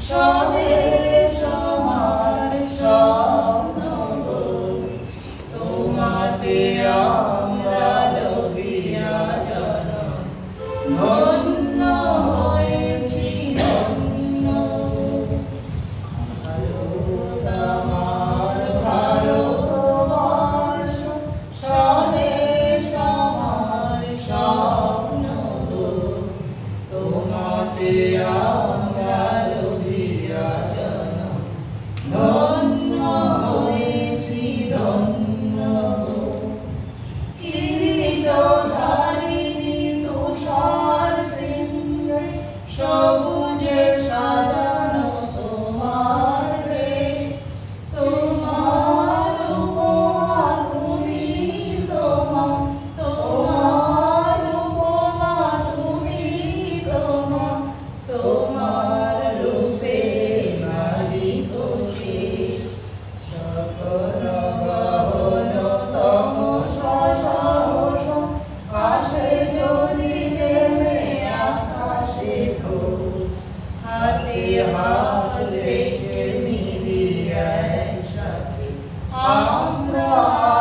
স্বদেশ আমার স্বপ্ন গো, তোমাতে আমরা লোভিয়া জনম, ধন্য হয়েছি ধন্য। ভারত আমার ভারতবর্ষ, স্বদেশ আমার স্বপ্ন গো, তোমাতে আমরা লোভিয়া জনম, ধন্য হয়েছি ধন্য গো। কিরীটধারিণী তুষার শৃঙ্গে, সবুজে সাজানো তোমার দেশ, তোমার উপমা তুমি তোমা, তোমার উপমা তুমি তোমা, তোমার রূপে নারী তো শেষ। সকল গহন তমসা সাহস, আসে যদি নেমে আকাশে ঘোর, হাতে হাত রেখে মিলিয়ে একসাথে আমরা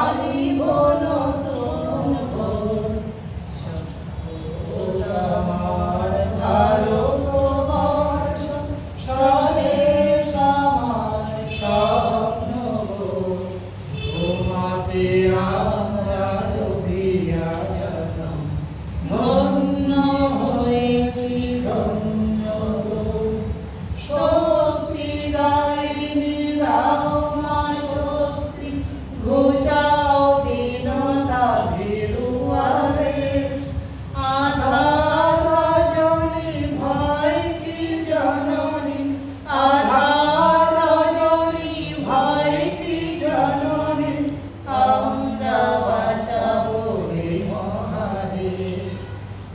আনিব নতুন ভোর। সকল আমার ভারতবর্ষ, স্বদেশ আমার স্বপ্ন গো, তোমাতে আমরা লোভিয়া জনম, ধন্য হয়েছি ধন্য গো। শক্তিদায়িনী দাও মা শক্তি, ঘুচাও দীনতা ভীরুয়া বেশ। আধার রজনী ভয় কি জননী, আধার রজনী ভয় কি জননী, আমরা বাঁচাবো এই মহাদেশ।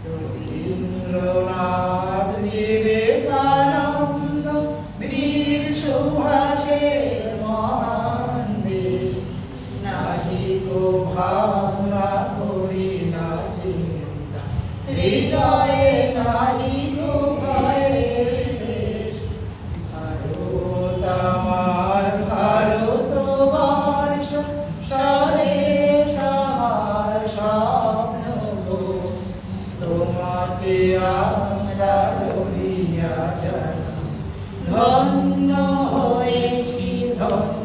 রবীন্দ্রনাথ বিবেকানন্দ বীর সুভাষের মহান দেশ, নাহি কো ভাবনা করি না চিন্তা, হৃদয়ে নাহি কো ভয়ের দেশ। ভারত আমার ভারতবর্ষ, স্বদেশ আমার স্বপ্ন গো, তোমাতে আমরা লোভিয়া জনম, ধন্য হয়েছি ধন্য।